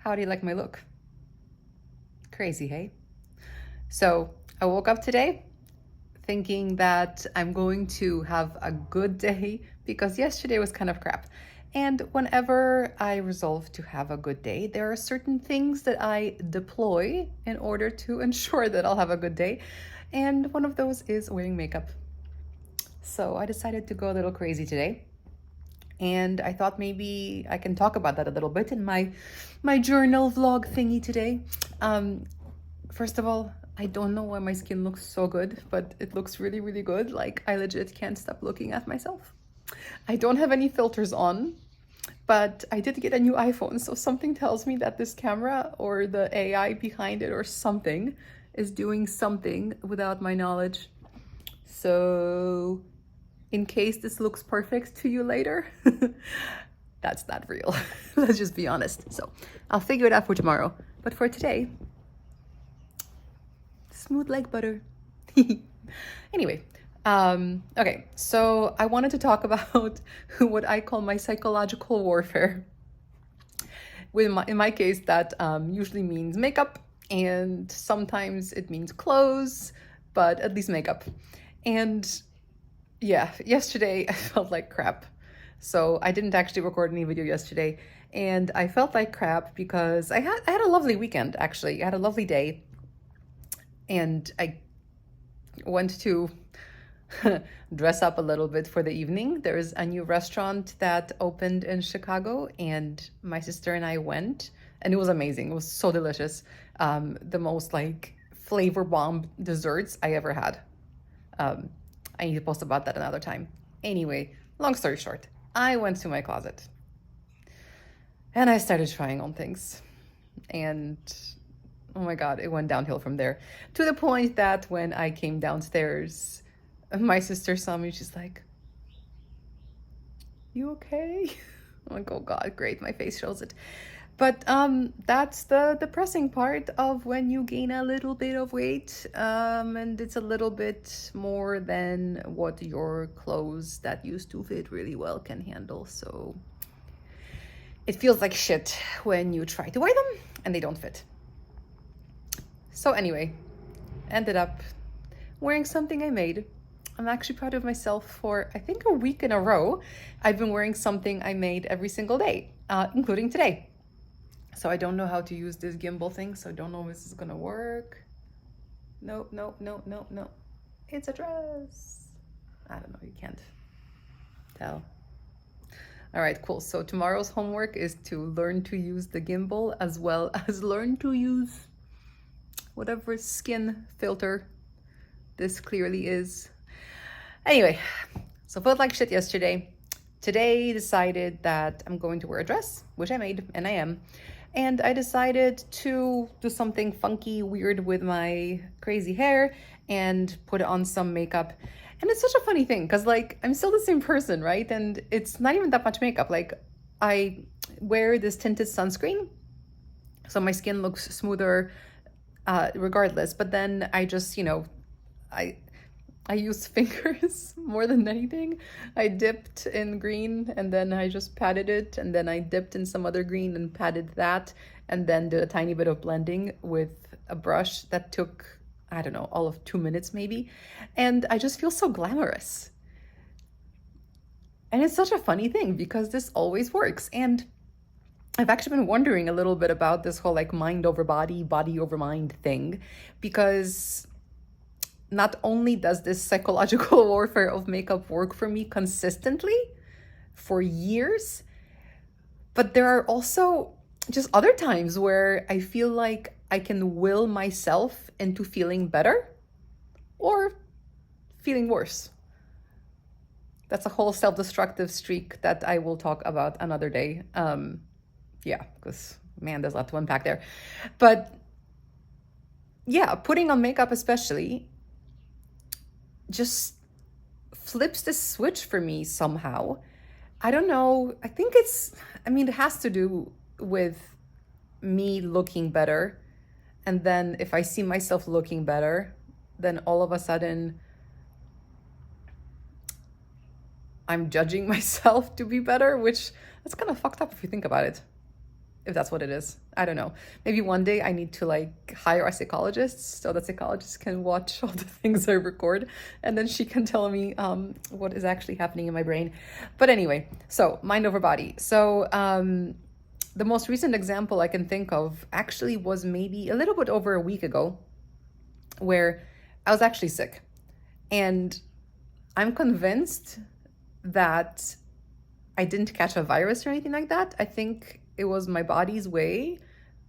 How do you like my look? Crazy, hey? So I woke up today thinking that I'm going to have a good day because yesterday was kind of crap. And whenever I resolve to have a good day, there are certain things that I deploy in order to ensure that I'll have a good day. And one of those is wearing makeup. So I decided to go a little crazy today. And I thought maybe I can talk about that a little bit in my journal vlog thingy today. Um, First of all, I don't know why my skin looks so good, but it looks really, really good. Like, I legit can't stop looking at myself. I don't have any filters on, but I did get a new iPhone, so something tells me that this camera or the AI behind it or something is doing something without my knowledge. So, in case this looks perfect to you later, that's not real. Let's just be honest. So, I'll figure it out for tomorrow. But for today, smooth like butter. Anyway, okay, so I wanted to talk about what I call my psychological warfare. In my case, that usually means makeup, and sometimes it means clothes, but at least makeup. And yeah, yesterday I felt like crap. So I didn't actually record any video yesterday, and I felt like crap because I had a lovely weekend, actually. I had a lovely day, and I went to dress up a little bit for the evening. There's a new restaurant that opened in Chicago, and my sister and I went, and it was amazing. It was so delicious. The most like flavor bomb desserts I ever had. I need to post about that another time. Anyway, long story short, I went to my closet and I started trying on things. And oh my God, it went downhill from there to the point that when I came downstairs, my sister saw me. She's like, "You okay?" I'm like, "Oh God, great. My face shows it." But that's the depressing part of when you gain a little bit of weight, and it's a little bit more than what your clothes that used to fit really well can handle. So it feels like shit when you try to wear them and they don't fit. So anyway, ended up wearing something I made. I'm actually proud of myself for, I think, a week in a row. I've been wearing something I made every single day, including today. So I don't know how to use this gimbal thing, so I don't know if this is gonna work. Nope, nope, nope, nope, nope. It's a dress. I don't know, you can't tell. All right, cool. So tomorrow's homework is to learn to use the gimbal as well as learn to use whatever skin filter this clearly is. Anyway, so felt like shit yesterday. Today decided that I'm going to wear a dress, which I made, and I am. And I decided to do something funky, weird with my crazy hair and put on some makeup. And it's such a funny thing because, like, I'm still the same person, right? And it's not even that much makeup. Like, I wear this tinted sunscreen, so my skin looks smoother regardless. But then I just, I use fingers more than anything. I dipped in green and then I just patted it, and then I dipped in some other green and patted that, and then did a tiny bit of blending with a brush that took, I don't know, all of 2 minutes maybe. And I just feel so glamorous. And it's such a funny thing because this always works. And I've actually been wondering a little bit about this whole like mind over body, body over mind thing, because not only does this psychological warfare of makeup work for me consistently for years, but there are also just other times where I feel like I can will myself into feeling better or feeling worse. That's a whole self-destructive streak that I will talk about another day. Yeah, because man, there's a lot to unpack there. But yeah, putting on makeup especially just flips the switch for me somehow. I don't know. I think it has to do with me looking better. And then if I see myself looking better, then all of a sudden I'm judging myself to be better, which that's kind of fucked up if you think about it. if that's what it is. I don't know. Maybe one day I need to like hire a psychologist so that psychologist can watch all the things I record, and then she can tell me what is actually happening in my brain. But anyway, so mind over body. So the most recent example I can think of actually was maybe a little bit over a week ago, where I was actually sick. And I'm convinced that I didn't catch a virus or anything like that. I think it was my body's way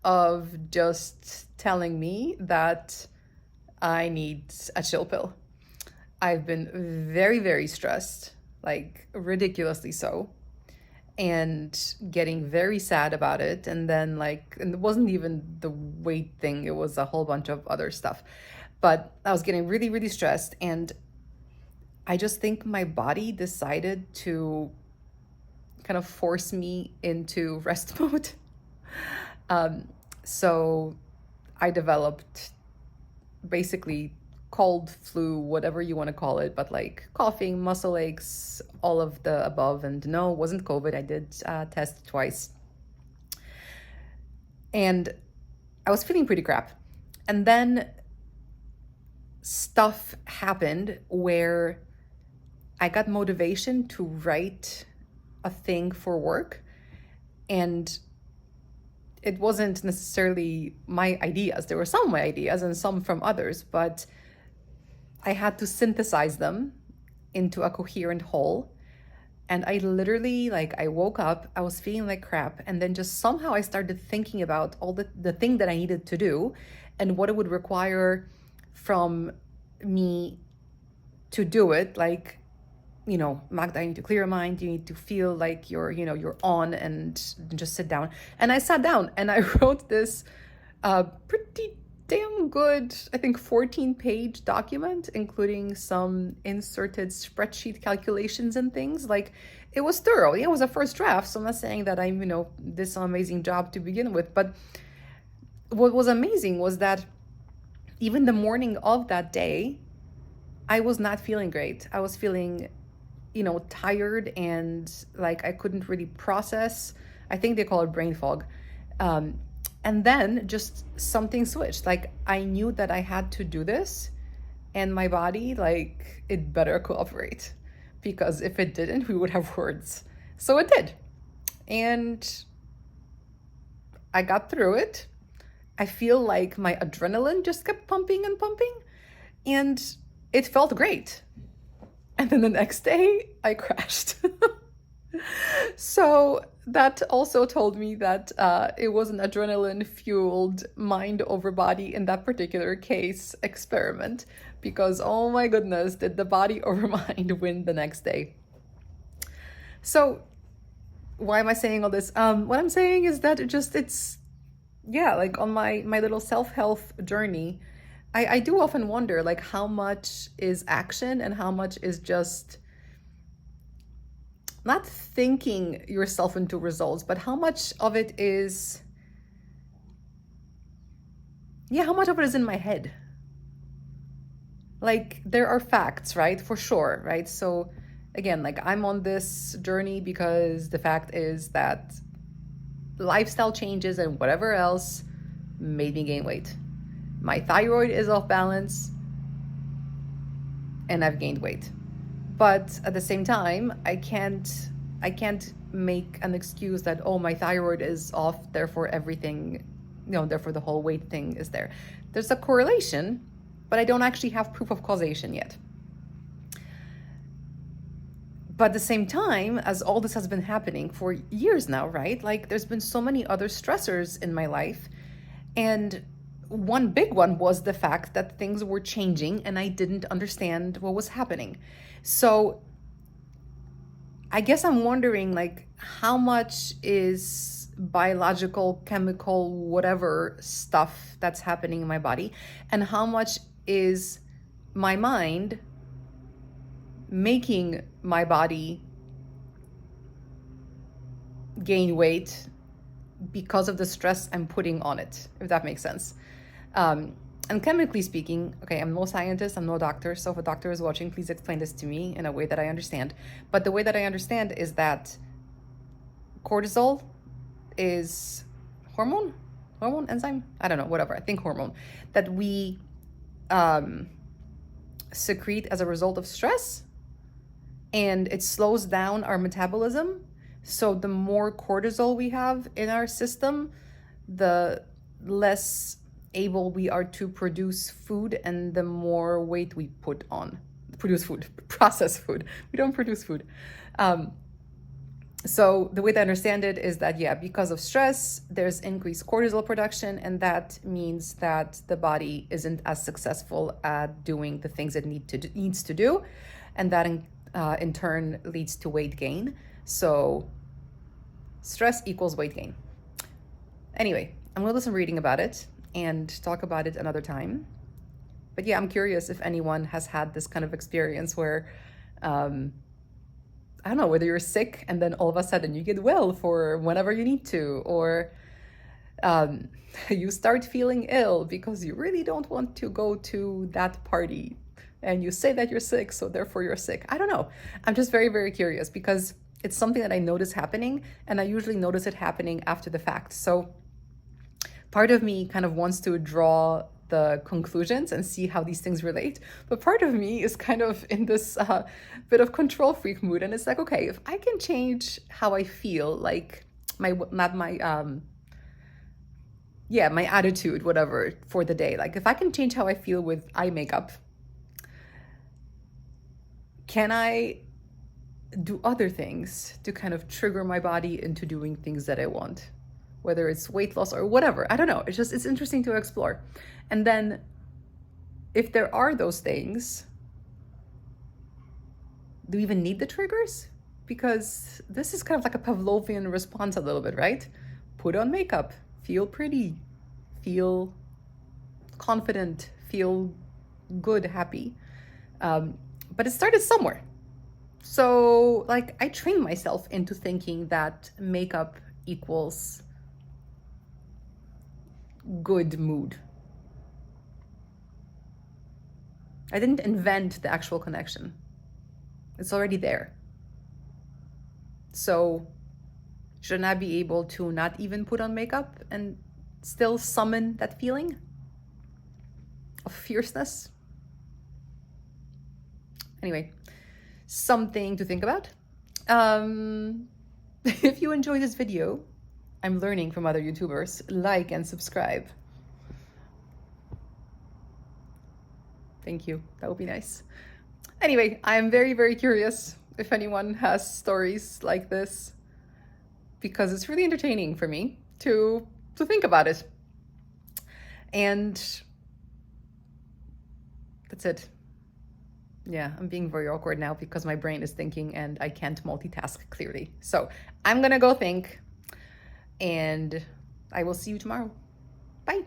of just telling me that I need a chill pill. I've been very, very stressed, like ridiculously so, and getting very sad about it. And then, like, and it wasn't even the weight thing, it was a whole bunch of other stuff. But I was getting really, really stressed. And I just think my body decided to kind of force me into rest mode. So I developed basically cold, flu, whatever you want to call it, but like coughing, muscle aches, all of the above. And no, it wasn't COVID. I did test twice. And I was feeling pretty crap. And then stuff happened where I got motivation to write a thing for work, and it wasn't necessarily my ideas. There were some of my ideas and some from others, but I had to synthesize them into a coherent whole. And I literally, like, I woke up, I was feeling like crap, and then just somehow I started thinking about all the thing that I needed to do and what it would require from me to do it. Like, you know, Magda, you need to clear your mind. You need to feel like you're on, and just sit down. And I sat down and I wrote this pretty damn good, I think 14-page document, including some inserted spreadsheet calculations and things. Like, it was thorough. It was a first draft. So I'm not saying that I'm, did some amazing job to begin with. But what was amazing was that even the morning of that day, I was not feeling great. I was feeling tired, and like I couldn't really process. I think they call it brain fog. And then just something switched. Like, I knew that I had to do this, and my body, like, it better cooperate, because if it didn't, we would have words. So it did. And I got through it. I feel like my adrenaline just kept pumping and pumping, and it felt great. And then the next day, I crashed. So that also told me that it was an adrenaline-fueled mind over body, in that particular case, experiment. Because, oh my goodness, did the body over mind win the next day. So why am I saying all this? What I'm saying is that like on my little self-health journey, I do often wonder, like, how much is action and how much is just not thinking yourself into results, but how much of it is, how much of it is in my head? Like, there are facts, right? For sure, right? So again, like, I'm on this journey because the fact is that lifestyle changes and whatever else made me gain weight. My thyroid is off balance, and I've gained weight. But at the same time, I can't make an excuse that, oh, my thyroid is off, therefore everything, therefore the whole weight thing is there. There's a correlation, but I don't actually have proof of causation yet. But at the same time, as all this has been happening for years now, right? Like, there's been so many other stressors in my life, and one big one was the fact that things were changing and I didn't understand what was happening. So I guess I'm wondering, like, how much is biological, chemical, whatever stuff that's happening in my body, and how much is my mind making my body gain weight because of the stress I'm putting on it, if that makes sense. And chemically speaking, okay, I'm no scientist, I'm no doctor, so if a doctor is watching, please explain this to me in a way that I understand. But the way that I understand is that cortisol is hormone enzyme, I don't know, whatever, I think hormone, that we secrete as a result of stress, and it slows down our metabolism. So the more cortisol we have in our system, the less able we are to produce food, and the more weight we put on. Process food. We don't produce food. So the way that I understand it is that, yeah, because of stress, there's increased cortisol production, and that means that the body isn't as successful at doing the things it needs to do, and that in turn leads to weight gain. So stress equals weight gain. Anyway, I'm going to do some reading about it and talk about it another time. But yeah, I'm curious if anyone has had this kind of experience where, I don't know, whether you're sick and then all of a sudden you get well for whenever you need to, or you start feeling ill because you really don't want to go to that party and you say that you're sick, so therefore you're sick. I don't know. I'm just very, very curious because it's something that I notice happening, and I usually notice it happening after the fact. So part of me kind of wants to draw the conclusions and see how these things relate, but part of me is kind of in this bit of control freak mood, and it's like, okay, if I can change how I feel, like my attitude, whatever, for the day, like if I can change how I feel with eye makeup, can I do other things to kind of trigger my body into doing things that I want, whether it's weight loss or whatever? I don't know. It's interesting to explore. And then if there are those things, do we even need the triggers? Because this is kind of like a Pavlovian response a little bit, right? Put on makeup, feel pretty, feel confident, feel good, happy. But it started somewhere. So like I trained myself into thinking that makeup equals good mood. I didn't invent the actual connection. It's already there. So shouldn't I be able to not even put on makeup and still summon that feeling of fierceness? Anyway, something to think about. If you enjoy this video, I'm learning from other YouTubers, like and subscribe. Thank you. That would be nice. Anyway, I'm very, very curious if anyone has stories like this, because it's really entertaining for me to think about it. And that's it. Yeah, I'm being very awkward now because my brain is thinking and I can't multitask clearly. So I'm gonna go think, and I will see you tomorrow. Bye.